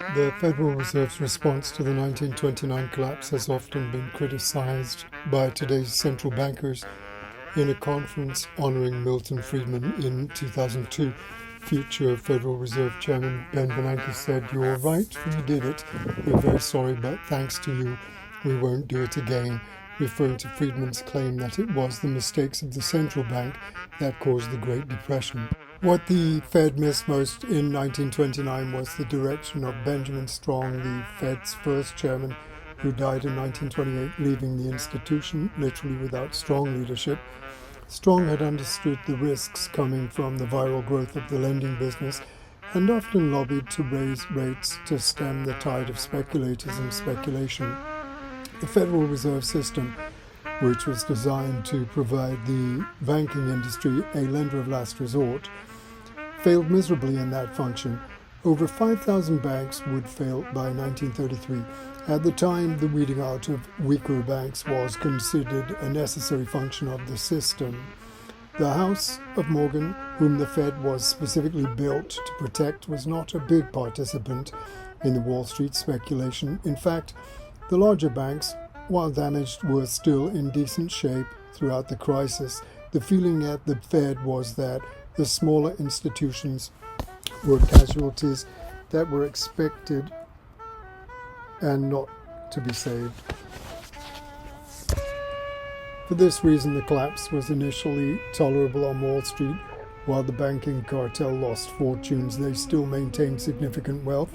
The Federal Reserve's response to the 1929 collapse has often been criticized by today's central bankers. In a conference honoring Milton Friedman in 2002, future Federal Reserve Chairman Ben Bernanke said, "You're right, we did it. We're very sorry, but thanks to you, we won't do it again," referring to Friedman's claim that it was the mistakes of the central bank that caused the Great Depression. What the Fed missed most in 1929 was the direction of Benjamin Strong, the Fed's first chairman, who died in 1928, leaving the institution literally without strong leadership. Strong had understood the risks coming from the viral growth of the lending business and often lobbied to raise rates to stem the tide of speculators and speculation. The Federal Reserve System, which was designed to provide the banking industry a lender of last resort, failed miserably in that function. Over 5,000 banks would fail by 1933. At the time, the weeding out of weaker banks was considered a necessary function of the system. The House of Morgan, whom the Fed was specifically built to protect, was not a big participant in the Wall Street speculation. In fact, the larger banks, while damaged, were still in decent shape throughout the crisis. The feeling at the Fed was that the smaller institutions were casualties that were expected and not to be saved. For this reason, the collapse was initially tolerable on Wall Street. While the banking cartel lost fortunes, they still maintained significant wealth.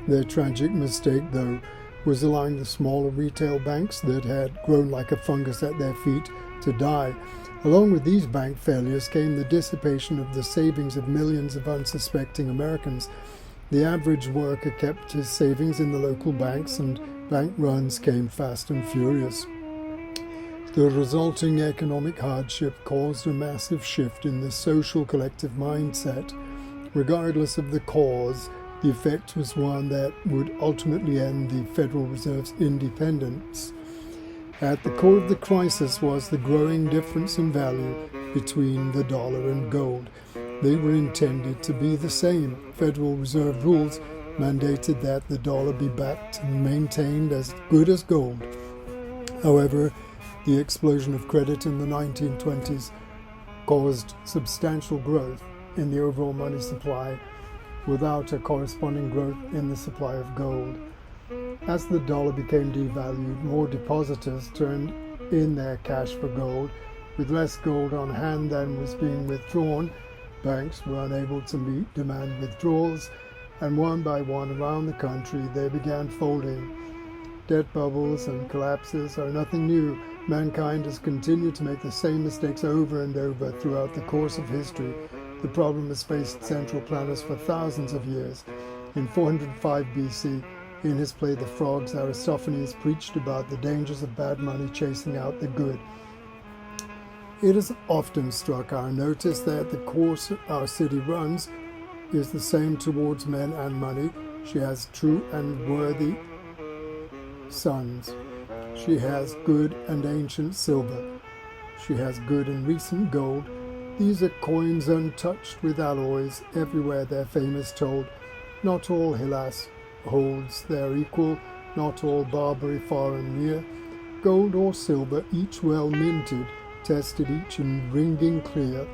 Their tragic mistake, though, was allowing the smaller retail banks that had grown like a fungus at their feet to die. Along with these bank failures came the dissipation of the savings of millions of unsuspecting Americans. The average worker kept his savings in the local banks, and bank runs came fast and furious. The resulting economic hardship caused a massive shift in the social collective mindset. Regardless of the cause, the effect was one that would ultimately end the Federal Reserve's independence. At the core of the crisis was the growing difference in value between the dollar and gold. They were intended to be the same. Federal Reserve rules mandated that the dollar be backed and maintained as good as gold. However, the explosion of credit in the 1920s caused substantial growth in the overall money supply without a corresponding growth in the supply of gold. As the dollar became devalued, more depositors turned in their cash for gold. With less gold on hand than was being withdrawn, banks were unable to meet demand withdrawals, and one by one around the country they began folding. Debt bubbles and collapses are nothing new. Mankind has continued to make the same mistakes over and over throughout the course of history. The problem has faced central planners for thousands of years. In 405 BC, in his play The Frogs, Aristophanes preached about the dangers of bad money chasing out the good. It has often struck our notice that the course our city runs is the same towards men and money. She has true and worthy sons. She has good and ancient silver. She has good and recent gold. These are coins untouched with alloys. Everywhere their fame is told. Not all, Hellas, holds their equal, not all Barbary far and near. Gold or silver, each well minted, tested each and ringing clear.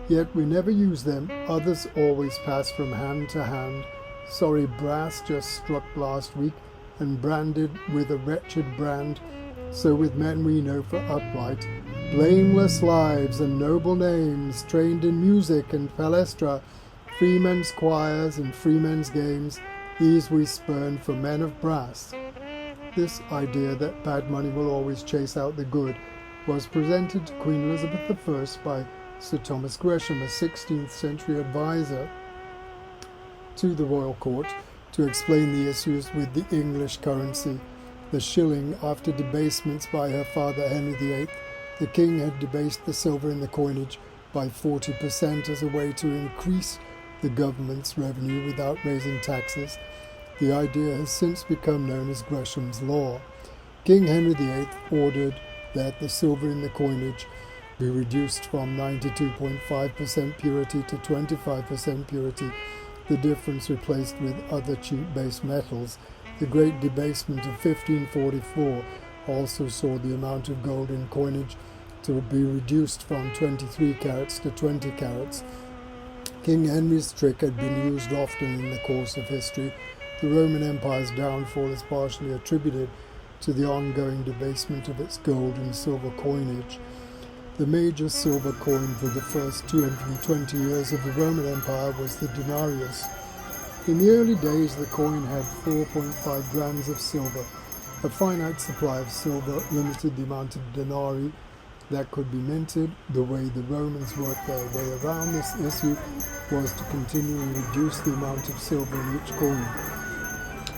Yet we never use them, others always pass from hand to hand. Sorry brass just struck last week, and branded with a wretched brand. So with men we know for upright, blameless lives and noble names, trained in music and palestra, freemen's choirs and freemen's games, these we spurn for men of brass. This idea that bad money will always chase out the good was presented to Queen Elizabeth I by Sir Thomas Gresham, a 16th century advisor to the royal court, to explain the issues with the English currency. The shilling, after debasements by her father Henry VIII, the king had debased the silver in the coinage by 40% as a way to increase the government's revenue without raising taxes. The idea has since become known as Gresham's Law. King Henry VIII ordered that the silver in the coinage be reduced from 92.5% purity to 25% purity, the difference replaced with other cheap base metals. The Great Debasement of 1544 also saw the amount of gold in coinage to be reduced from 23 carats to 20 carats. King Henry's trick had been used often in the course of history. The Roman Empire's downfall is partially attributed to the ongoing debasement of its gold and silver coinage. The major silver coin for the first 220 years of the Roman Empire was the denarius. In the early days, the coin had 4.5 grams of silver. A finite supply of silver limited the amount of denarii that could be minted. The way the Romans worked their way around this issue was to continually reduce the amount of silver in each coin.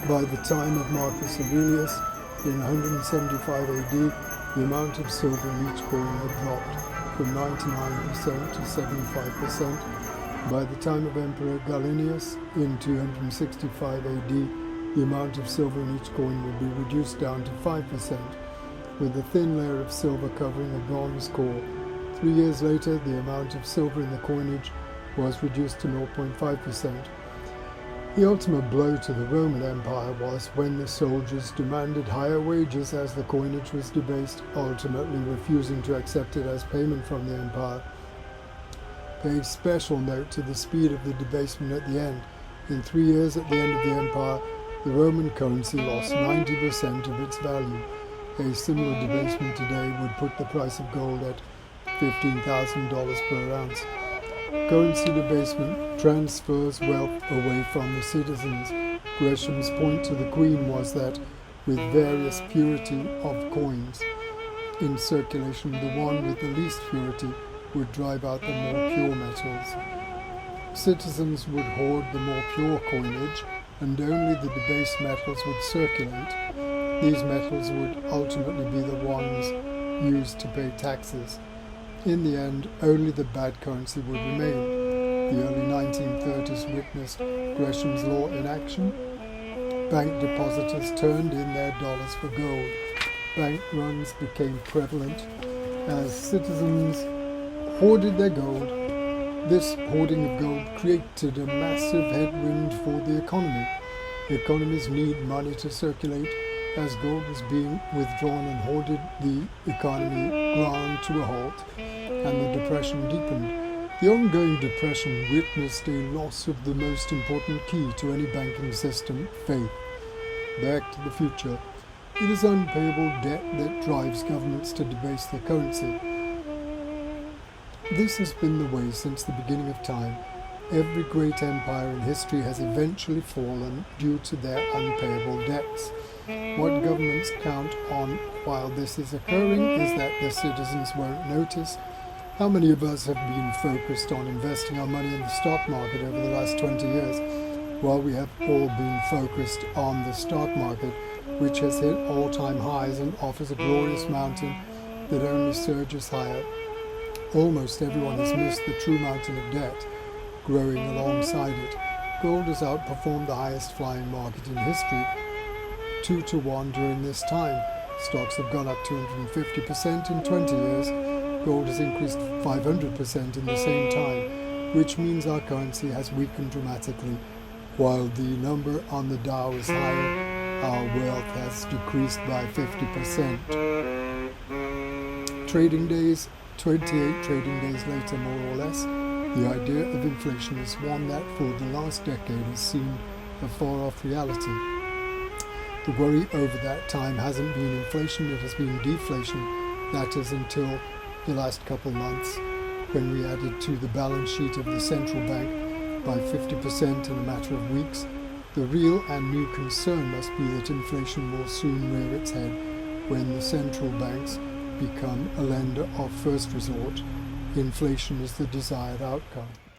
By the time of Marcus Aurelius, in 175 AD, the amount of silver in each coin had dropped from 99% to 75%. By the time of Emperor Gallienus, in 265 AD, the amount of silver in each coin would be reduced down to 5%, with a thin layer of silver covering a bronze core. 3 years later, the amount of silver in the coinage was reduced to 0.5%. The ultimate blow to the Roman Empire was when the soldiers demanded higher wages as the coinage was debased, ultimately refusing to accept it as payment from the empire. Pay special note to the speed of the debasement at the end. In 3 years at the end of the empire, the Roman currency lost 90% of its value. A similar debasement today would put the price of gold at $15,000 per ounce. Currency debasement transfers wealth away from the citizens. Gresham's point to the Queen was that, with various purity of coins in circulation, the one with the least purity would drive out the more pure metals. Citizens would hoard the more pure coinage, and only the debased metals would circulate. These metals would ultimately be the ones used to pay taxes. In the end, only the bad currency would remain. The early 1930s witnessed Gresham's law in action. Bank depositors turned in their dollars for gold. Bank runs became prevalent as citizens hoarded their gold. This hoarding of gold created a massive headwind for the economy. Economies need money to circulate. As gold was being withdrawn and hoarded, the economy ground to a halt, and the depression deepened. The ongoing depression witnessed a loss of the most important key to any banking system, faith. Back to the future. It is unpayable debt that drives governments to debase their currency. This has been the way since the beginning of time. Every great empire in history has eventually fallen due to their unpayable debts. What governments count on while this is occurring is that the citizens won't notice. How many of us have been focused on investing our money in the stock market over the last 20 years? Well, we have all been focused on the stock market, which has hit all-time highs and offers a glorious mountain that only surges higher. Almost everyone has missed the true mountain of debt growing alongside it. Gold has outperformed the highest flying market in history, 2-to-1 during this time. Stocks have gone up 250% in 20 years. Gold has increased 500% in the same time, which means our currency has weakened dramatically. While the number on the Dow is higher, our wealth has decreased by 50%. Trading days, 28 trading days later, more or less, the idea of inflation is one that for the last decade has seemed a far-off reality. The worry over that time hasn't been inflation, it has been deflation. That is until the last couple months, when we added to the balance sheet of the central bank by 50% in a matter of weeks. The real and new concern must be that inflation will soon rear its head when the central banks become a lender of first resort. Inflation is the desired outcome.